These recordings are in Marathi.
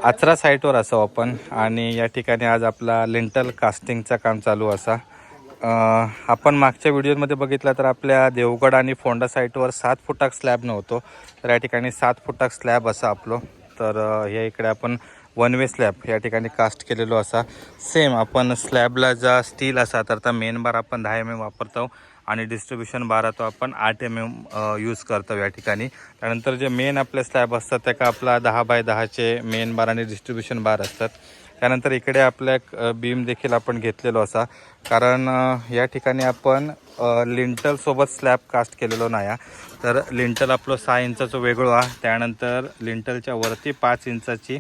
आचरा साईटवर असो आपण आणि या ठिकाणी आज आपला लिंटल कास्टिंगचं काम चालू असा। आपण मागच्या व्हिडिओमध्ये बघितलं तर आपल्या देवगड आणि फोंडा साईटवर 7 फुटाक स्लॅब नव्हतो, तर या ठिकाणी 7 फुटाक स्लॅब असा आपलो। तर या इकडे आपण वन वे स्लॅब या ठिकाणी कास्ट केलेलो असा। सेम आपण स्लॅबला जा स्टील असा तर त्या मेन बार आपण 10 mm वापरतो आणि डिस्ट्रीब्युशन बार तो आपण 8 mm यूज करतो या ठिकाणी। त्यानंतर जे मेन आपले स्लॅब असतात त्या आपला 10 बाय 10चे मेन बार आणि डिस्ट्रीब्युशन बार असतात। त्यानंतर इकडे आपल्या एक बीम देखील आपण घेतलेलो असा, कारण या ठिकाणी आपण लिंटल सोबत स्लॅब कास्ट केलेलो नाही। तर लिंटल आपलं 6 इंचाचं वेगळं आहे, त्यानंतर लिंटलच्या वरती 5 इंचाची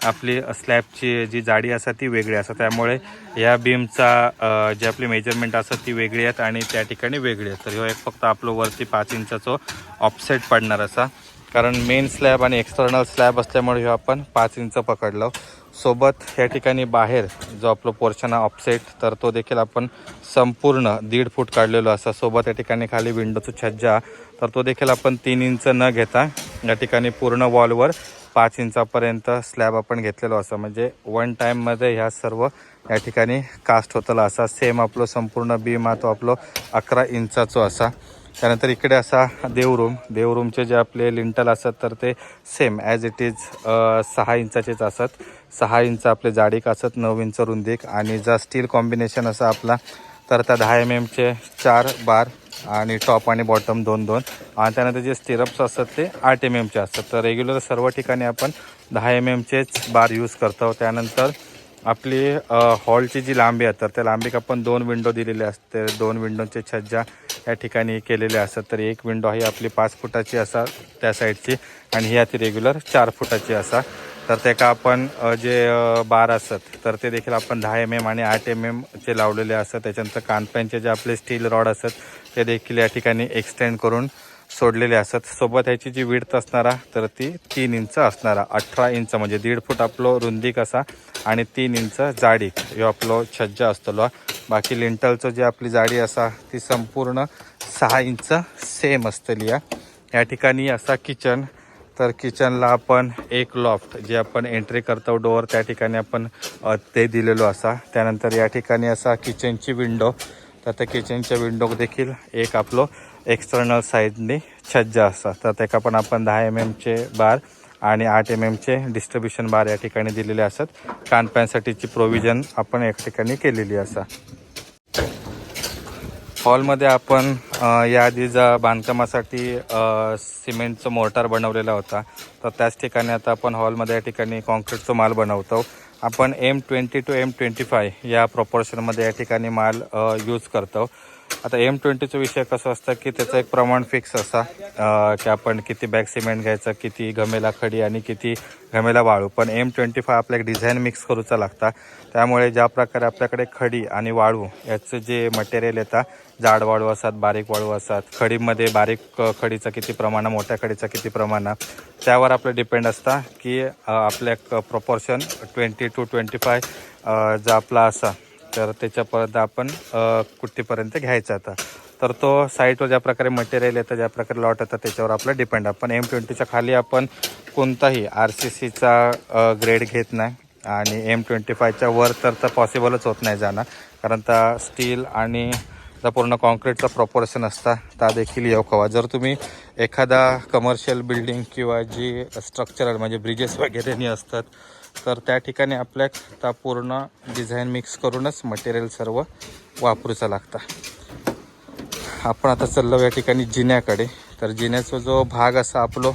आपली स्लॅबची जी जाडी असते ती वेगळी असते। त्यामुळे या बीमचा जी आपली मेजरमेंट असतात ती वेगळी आहेत आणि त्या ठिकाणी वेगळी आहेत। तर ह्यो एक फक्त आपलं वरती 5 इंचाचं ऑफसेट पडणार असा, कारण मेन स्लॅब आणि एक्सटर्नल स्लॅब असल्यामुळे ह्यो आपण 5 इंच पकडलो। सोबत या ठिकाणी बाहेर जो आपला पोर्शन आहे ऑफसेट, तर तो देखील आपण संपूर्ण 1.5 फूट काढलेलो असा। सोबत या ठिकाणी खाली विंडोचं छज्जा, तर तो देखील आपण 3 इंच न घेता या ठिकाणी पूर्ण वॉलवर 5 इंचापर्यंत स्लॅब आपण घेतलेलो असा। म्हणजे वन टाईममध्ये ह्या सर्व या ठिकाणी कास्ट होतला असा। सेम आपलं संपूर्ण बीम हा तो आपलं 11 इंचाचं असा। त्यानंतर इकडे असा देवरूमचे जे आपले लिंटल असतात तर ते सेम ॲज इट इज 6 इंचाचेच असतात। 6 इंच आपले जाडीक असतात, 9 इंच रुंदीक आणि जा स्टील कॉम्बिनेशन असा आपला, तर त्या 10 mm चे 4 बार आणि टॉप आणि बॉटम 2-2 आणि त्यानंतर जे स्टिरप्स असतात ते 8 mm चे असतात। तर रेग्युलर सर्व ठिकाणी आपण 10 mm चेच बार यूज करतो। त्यानंतर आपली हॉलची जी लांबी आहे तर त्या लांबीक आपण 2 विंडो दिलेले असते, 2 विंडोचे छज्जा या ठिकाणी केलेले असतात। तर एक विंडो ही आपली 5 फुटाची असा त्या साईडची आणि ही अति रेग्युलर 4 फुटाची असा। तर त्याका आपण जे बार असतात तर ते देखील आपण 10 mm आणि 8 mm चे लावलेले असतात। त्याच्यानंतर कानप्यांचे जे आपले स्टील रॉड असतात ते देखील या ठिकाणी एक्सटेंड करून सोडलेले असतात। सोबत ह्याची जी विड्थ असणारा तर ती 3 इंच असणारा, 18 इंच म्हणजे 1.5 फूट आपलं रुंदी कसा आणि 3 इंच जाडी ह्यो आपलं छज्जा असतलो। बाकी लिंटलचं जी आपली जाडी असा ती संपूर्ण 6 इंच सेम असतली या ठिकाणी असा किचन। तर किचनला आपण एक लॉफ्ट जे आपण एंट्री करतो डोअर त्या ठिकाणी आपण ते दिलेलो असा। त्यानंतर या ठिकाणी असा किचनची विंडो, तर त्या किचनच्या विंडोक देखील एक आपलं एक्सटर्नल साईडने छज्जा असा। तर त्याका पण आपण 10 mm चे बार आणि 8 mm चे डिस्ट्रीब्युशन बार या ठिकाणी दिलेले असतात। कानपॅनसाठीची प्रोव्हिजन आपण या ठिकाणी केलेली असा। हॉलमध्ये आपण याआधी जा बांधकामासाठी सिमेंटचं मोर्टार बनवलेला होता, तर त्याच ठिकाणी आता आपण हॉलमध्ये या ठिकाणी कॉन्क्रीटचं माल बनवतो। आपण M20 to M25 या प्रॉपोर्शनमध्ये या ठिकाणी माल यूज करतो। आता M20चा विषय कसं असतं की त्याचं एक प्रमाण फिक्स असा की आपण किती बॅग सिमेंट घ्यायचं, किती घमेला खडी आणि किती घमेला वाळू। पण M25 आपल्याला डिझाईन मिक्स करूचा लागता, त्यामुळे ज्या प्रकारे आपल्याकडे खडी आणि वाळू याचं जे मटेरियल येतं, जाड वाळू असतात, बारीक वाळू असतात, खडीमध्ये बारीक खडीचं किती प्रमाण, मोठ्या खडीचं किती प्रमाण, त्यावर आपलं डिपेंड असतं की आपल्या प्रॉपोर्शन 20 to 25 जर आपला असा तर त्याच्यापर्यंत आपण कुठेपर्यंत घ्यायचा आता। तर तो साईटवर ज्या प्रकारे मटेरियल येतं, ज्या प्रकारे लॉट येतं त्याच्यावर आपलं डिपेंड। आपण M20च्या खाली आपण कोणताही RCCचा ग्रेड घेत नाही आणि M25च्या वर तर पॉसिबलच होत नाही जाणं, कारण त्या स्टील आणि त्या पूर्ण कॉन्क्रीटचा प्रॉपोर्शन असता त्या देखील येऊ हवा। जर तुम्ही एखादा कमर्शियल बिल्डिंग किंवा जी स्ट्रक्चरल म्हणजे ब्रिजेस वगैरे असतात तर त्या ठिकाणी आपल्याक त्या पूर्ण डिझाईन मिक्स करूनच मटेरियल सर्व वापरूचा लागतं। आपण आता चाललो या ठिकाणी जिन्याकडे। तर जिन्याचा जो भाग असा आपलो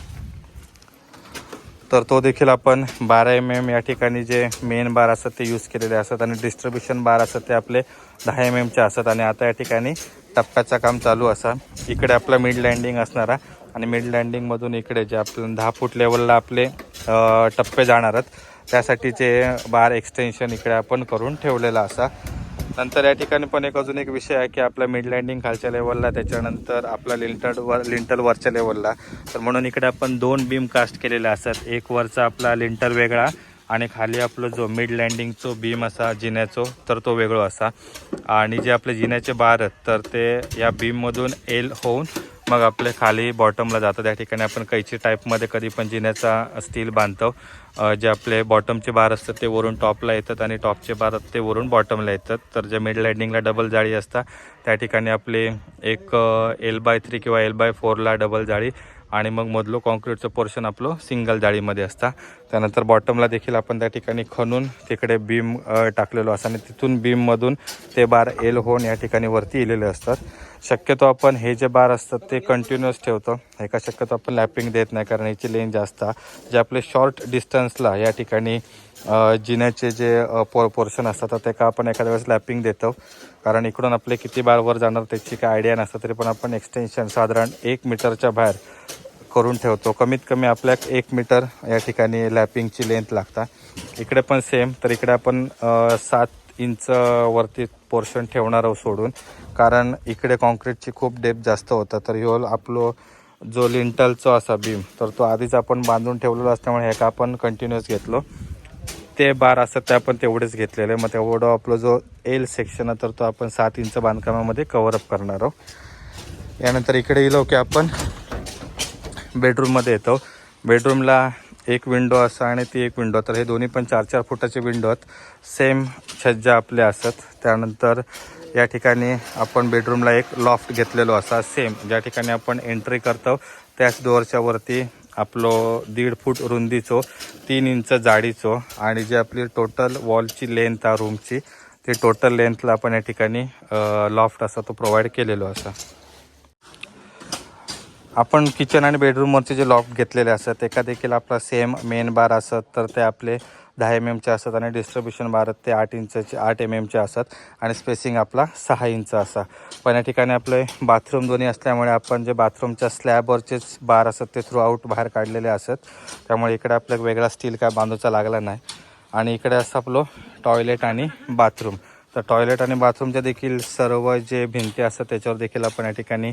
तर तो देखील आपण 12 mm या ठिकाणी जे मेन बार असतात ते यूज केलेले असतात आणि डिस्ट्रीब्युशन बार असतात ते आपले 10 mm चे असतात। आणि आता या ठिकाणी टप्प्याचं काम चालू असा। इकडे आपला मिड लँडिंग असणारा आणि मिड लँडिंगमधून इकडे जे आपलं 10 फूट लेवलला आपले टप्पे जाणार आहेत त्यासाठीचे बार एक्सटेन्शन इकडे आपण करून ठेवलेला असा। नंतर या ठिकाणी पण अजून एक विषय आहे की आपला मिड लँडिंग खालच्या लेवलला, त्याच्यानंतर आपला लिंटल वरच्या लेवलला, तर म्हणून इकडे आपण 2 बीम कास्ट केलेले असतात। एक वरचा आपला लिंटल वेगळा आणि खाली आपलं जो मिड लँडिंगचो बीम असा जिन्याचो तर तो वेगळा असा। आणि जे आपले जिन्याचे बार आहेत तर ते या बीममधून एल होऊन मग आपले खाली बॉटमला जातं. त्या ठिकाणी आपण कैची टाईपमध्ये कधी पण जिन्याचा स्टील बांधतो. जे आपले बॉटमचे बार असतात ते वरून टॉपला येतात आणि टॉपचे बार ते वरून बॉटमला येतात. तर जे मिड लँडिंगला डबल जाळी असतात त्या ठिकाणी आपले एक L/3 किंवा L/4ला डबल जाळी आणि मग मधलं कॉन्क्रीटचं पोर्शन आपलं सिंगल जाळीमध्ये असतं. त्यानंतर बॉटमला देखील आपण त्या ठिकाणी खणून तिकडे बीम टाकलेलो असतं आणि तिथून बीममधून ते बार एल होऊन या ठिकाणी वरती येलेले असतात. शक्यतो आपण हे जे बार असतात ते कंटिन्युअस ठेवतो. एका शक्यतो आपण लॅपिंग देत नाही कारण याची लेंथ जास्त. जे आपले शॉर्ट डिस्टन्सला या ठिकाणी जिन्याचे जे पोर्शन असतात ते का आपण एखाद्या वेळेस लॅपिंग देतो कारण इकडून आपले किती बार वर जाणार त्याची काय आयडिया नसतं. तरी पण आपण एक्सटेन्शन साधारण 1 मीटरच्या बाहेर करून ठेवतो. कमीत कमी आपल्या 1 मीटर या ठिकाणी लॅपिंगची लेंथ लागता. इकडे पण सेम. तर इकडे आपण 7 इंच वरती पोर्शन ठेवणार आहोत सोडून कारण इकडे कॉन्क्रीटची खूप डेप्थ जास्त होतं. तर ह्यो आपलो जो लिंटलचा असा बीम तर तो आधीच आपण बांधून ठेवलेला असल्यामुळे हे का आपण कंटिन्युअस घेतलो. ते बार असतात ते आपण तेवढेच घेतलेले. मग तेवढं आपलं जो एल सेक्शन आहे तर तो आपण 7 इंच बांधकामामध्ये कव्हरअप करणार आहोत. यानंतर इकडे येलो की आपण बेडरूममध्ये येतो. बेडरूमला एक विंडो असा आणि ती एक विंडो. तर हे दोन्ही पण 4-4 फुटाचे विंडो आहेत. सेम छज्जा आपल्या असतात. त्यानंतर या ठिकाणी आपण बेडरूमला एक लॉफ्ट घेतलेलो असा सेम ज्या ठिकाणी आपण एंट्री करतो त्याच डोअरच्या वरती आपलो 1.5 फूट रुंदीचो 3 इंच जाडीचो आणि जी आपली टोटल वॉलची लेंथ आहे रूमची ती टोटल लेंथला आपण या ठिकाणी लॉफ्ट असा तो प्रोव्हाइड केलेलो असा. आपण किचन आणि बेडरूमवरचे जे लॉफ्ट घेतलेले असतात ते का देखील आपला सेम मेन बार असतात तर ते आपले 10 mm असतात आणि डिस्ट्रीब्युशन बार ते 8 इंचचे 8 mm असतात आणि स्पेसिंग आपला 6 इंच असा. पण या ठिकाणी आपले बाथरूम दोन्ही असल्यामुळे आपण जे बाथरूमच्या स्लॅबवरचेच बार असतात ते थ्रू आऊट बाहेर काढलेले असतात. त्यामुळे इकडे आपल्याला वेगळा स्टील काय बांधूचा लागला नाही. आणि इकडे असं आपलं टॉयलेट आणि बाथरूम. तर टॉयलेट आणि बाथरूमच्या देखील सर्व जे भिंती असतात त्याच्यावर देखील आपण या ठिकाणी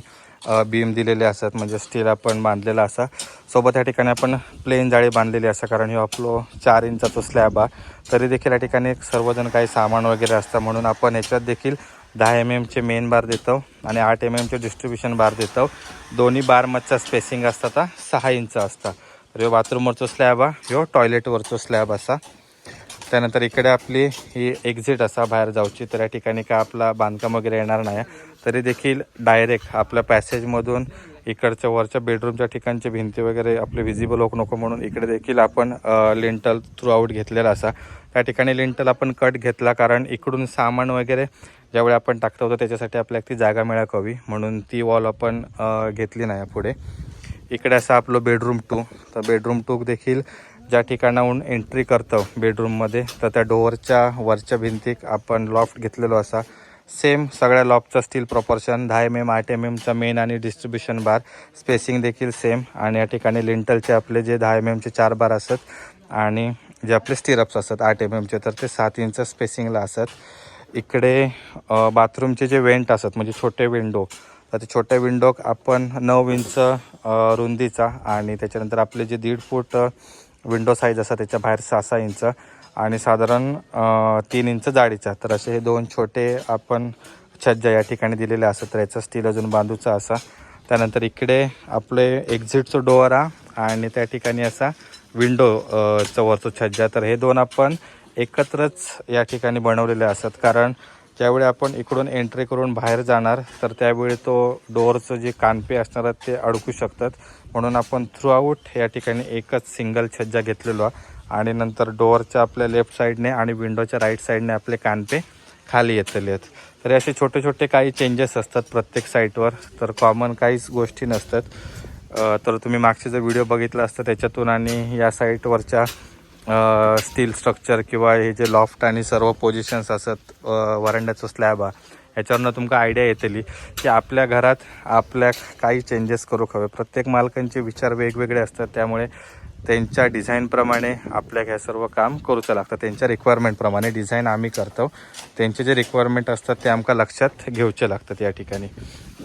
बीम दिलेले असतात म्हणजे स्टील आपण बांधलेला असा. सोबत या ठिकाणी आपण प्लेन जाळी बांधलेली असा कारण हे आपलं 4 इंचाचा स्लॅब आहे. तरी देखील या ठिकाणी सर्वजण काही सामान वगैरे असतं म्हणून आपण ह्याच्यात देखील 10 mmचे मेन बार देतो आणि 8 mmचे डिस्ट्रीब्युशन बार देतो. दोन्ही बारमधचा स्पेसिंग असतात 6 इंच असता. तर ह्यो बाथरूमवरचो स्लॅब आहे, ह्यो टॉयलेटवरचो स्लॅब असा. त्यानंतर इकडे आपली ही एक्झिट असा बाहेर जाऊची. तर या ठिकाणी काय आपला बांधकाम वगैरे येणार नाही. तरी देखील डायरेक्ट आपल्या पॅसेजमधून इकडच्या वरच्या बेडरूमच्या ठिकाणचे भिंती वगैरे आपले व्हिजिबल होऊ नको म्हणून इकडे देखील आपण लिंटल थ्रू आऊट घेतलेला असा. त्या ठिकाणी लिंटल आपण कट घेतला कारण इकडून सामान वगैरे ज्यावेळी आपण टाकतो होतो त्याच्यासाठी आपल्याला ती जागा मिळाक हवी म्हणून ती वॉल आपण घेतली नाही पुढे. इकडे असं आपलं बेडरूम 2. तर बेडरूम 2 देखील ज्या ठिकाणाहून एंट्री करतो बेडरूममध्ये तर त्या डोअरच्या वरच्या भिंतीक आपण लॉफ्ट घेतलेलो असा. सेम सगळ्या लॉफ्टचा स्टील प्रॉपोर्शन 10 mm 8 mmचा मेन आणि डिस्ट्रीब्युशन बार. स्पेसिंग देखील सेम आणि या ठिकाणी लिंटलचे आपले जे 10 mmचे 4 बार असतात आणि जे आपले स्टिरप्स असतात 8 mmचे तर ते 7 इंच स्पेसिंगला असतात. इकडे बाथरूमचे जे वेंट असतात म्हणजे छोटे विंडो तर ते छोट्या विंडो आपण 9 इंच रुंदीचा आणि त्याच्यानंतर आपले जे 1.5 फूट विंडो साईज असतात त्याच्या बाहेर 6 इंच आणि साधारण 3 इंच जाडीचा. तर असे हे 2 छोटे आपण छज्जा या ठिकाणी दिलेले असतात. तर याचा स्टील अजून बांधूचा असा. त्यानंतर इकडे आपले एक्झिटचं डोअर आणि त्या ठिकाणी असा विंडोचा वरचा छज्जा. तर हे 2 आपण एकत्रच या ठिकाणी बनवलेले असतात कारण ज्यावेळी आपण इकडून एंट्री करून बाहेर जाणार तर त्यावेळी तो डोअरचं जे कानपे असणार आहेत ते अडकू शकतात म्हणून आपण थ्रू आऊट या ठिकाणी एकच सिंगल छज्जा घेतलेलो आणि नंतर डोअरच्या आपल्या लेफ्ट साईडने आणि विंडोच्या राईट साईडने आपले कानपे खाली येतले आहेत. तर असे छोटे छोटे काही चेंजेस असतात प्रत्येक साईटवर. तर कॉमन काहीच गोष्टी नसतात. तर तुम्ही मागचे जर व्हिडिओ बघितला असता त्याच्यातून आणि या साईटवरच्या स्टील स्ट्रक्चर किंवा हे जे लॉफ्ट आणि सर्व पोझिशन्स असतात वरांड्याचं स्लॅब ह्याच्यावरनं तुमका आयडिया येतली की आपल्या घरात आपल्या काही चेंजेस करू हवे. प्रत्येक मालकांचे विचार वेगवेगळे असतात त्यामुळे त्यांच्या डिझाईनप्रमाणे आपल्या ह्या सर्व काम करूचं लागतं. त्यांच्या रिक्वायरमेंटप्रमाणे डिझाईन आम्ही करतो. त्यांचे जे रिक्वायरमेंट असतात ते आमका लक्षात घेऊचे लागतात या ठिकाणी.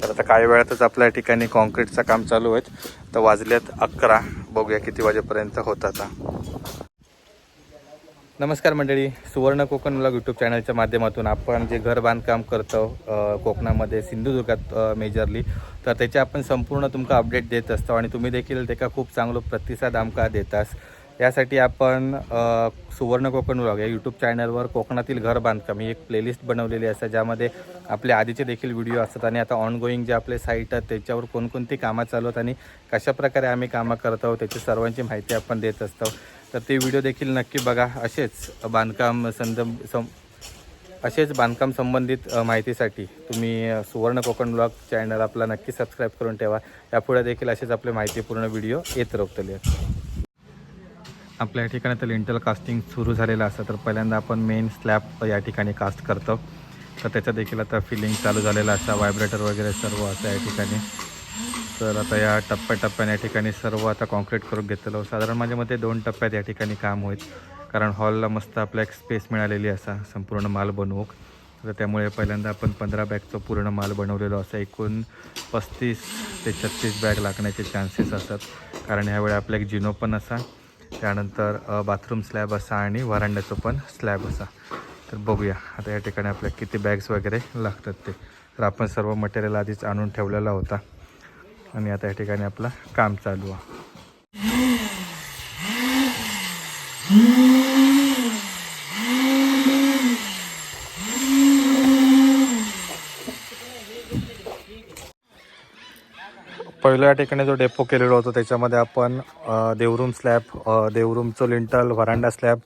तर आता काही वेळातच आपल्या ठिकाणी कॉन्क्रीटचं काम चालू आहेत. तर वाजलेत 11. बघूया किती वाजेपर्यंत होत आता. नमस्कार मंडळी, सुवर्ण कोकण व्लॉग यूट्यूब चॅनलच्या माध्यमातून आपण जे घर बांधकाम करतो कोकणामध्ये सिंधुदुर्गात मेजरली, तर त्याचे आपण संपूर्ण तुमका अपडेट देत असतो आणि तुम्ही देखील त्याचा खूप चांगला प्रतिसाद आमका देतास. यासाठी आपण सुवर्ण कोकण व्लॉग या यूट्यूब चॅनलवर कोकणातील घर बांधकाम ही एक प्लेलिस्ट बनवलेली असते, ज्यामध्ये आपले आधीचे देखील व्हिडिओ असतात आणि आता ऑनगोईंग जे आपले साईट आहेत त्याच्यावर कोणकोणती कामं चालू आहेत आणि कशाप्रकारे आम्ही कामं करत आहोत त्याची सर्वांची माहिती आपण देत असतो. तर ते व्हिडिओ देखील नक्की बघा. असेच बांधकाम संबंधित माहितीसाठी तुम्ही सुवर्ण कोकण ब्लॉग चॅनल आपला नक्की सबस्क्राईब करून ठेवा. यापुढे देखील असेच आपले माहितीपूर्ण व्हिडिओ येत राहतील. आपल्या या ठिकाणी तर लिंटल कास्टिंग सुरू झालेलं असतं, तर पहिल्यांदा आपण मेन स्लॅब या ठिकाणी कास्ट करतो. तर त्याचं देखील आता फिलिंग चालू झालेलं असतं, व्हायब्रेटर वगैरे सर्व असं या ठिकाणी. तर आता या टप्प्याटप्प्याने या ठिकाणी सर्व आता कॉन्क्रीट करून घेतलेलं. साधारण माझ्या मते 2 टप्प्यात या ठिकाणी काम होईल, कारण हॉलला मस्त आपल्या एक स्पेस मिळालेली असा संपूर्ण माल बनवूक. तर त्यामुळे पहिल्यांदा आपण 15 बॅगचं पूर्ण माल बनवलेलो असं एकूण 35 ते 36 बॅग लागण्याचे चान्सेस असतात, कारण ह्यावेळी आपल्या एक जिनो पण असा, त्यानंतर बाथरूम स्लॅब असा आणि व्हरांड्याचं पण स्लॅब असा. तर बघूया आता या ठिकाणी आपल्या किती बॅग्स वगैरे लागतात ते. तर आपण सर्व मटेरियल आधीच आणून ठेवलेला होता आणि आता या ठिकाणी आपलं काम चालू आहे. पहिलं या ठिकाणी जो डेपो केलेला होता त्याच्यामध्ये आपण देवरूम स्लॅब, देवरूमचं लिंटल, व्हरांडा स्लॅब,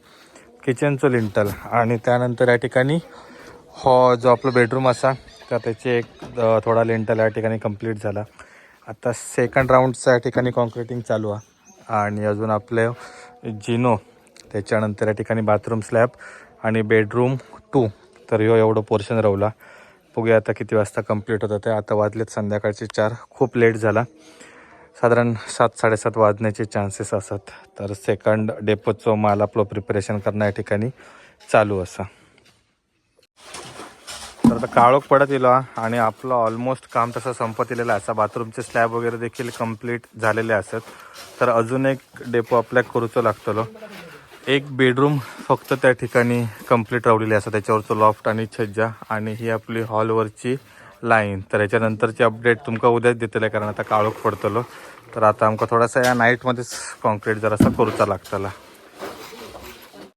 किचनचं लिंटल आणि त्यानंतर या ठिकाणी जो आपलं बेडरूम असा तर त्याचे एक थोडा लिंटल या ठिकाणी कंप्लीट झाला. आता सेकंड राऊंडचं या ठिकाणी कॉन्क्रिटिंग चालू आहे आणि अजून आपले जिनो, त्याच्यानंतर या ठिकाणी बाथरूम स्लॅब आणि बेडरूम 2. तर एवढं पोर्शन राहिला. बघूया आता किती वाजता कंप्लीट होतं ते. आता वाजलेत संध्याकाळचे 4. खूप लेट झाला, साधारण 7-7:30 वाजण्याचे चान्सेस असतात. तर सेकंड डेपोचं माल आपलं प्रिपरेशन करणं या ठिकाणी चालू असा. तर आता काळोख पडत येईल आणि आपलं ऑलमोस्ट काम तसं संपत येलेलं असा. बाथरूमचे स्लॅब वगैरे देखील कंप्लीट झालेले असत. तर अजून एक डेपो आपल्या करूचं लागतलो. एक बेडरूम फक्त त्या ठिकाणी कंप्लीट राहिलेली असं, त्याच्यावरचं लॉफ्ट आणि छज्जा आणि ही आपली हॉलवरची लाईन. तर याच्यानंतरची अपडेट तुमका उद्याच देतले, कारण आता काळोख पडतलो. तर आता आमका थोडासा या नाईटमध्येच कॉन्क्रीट जरासा करूचा लागतला.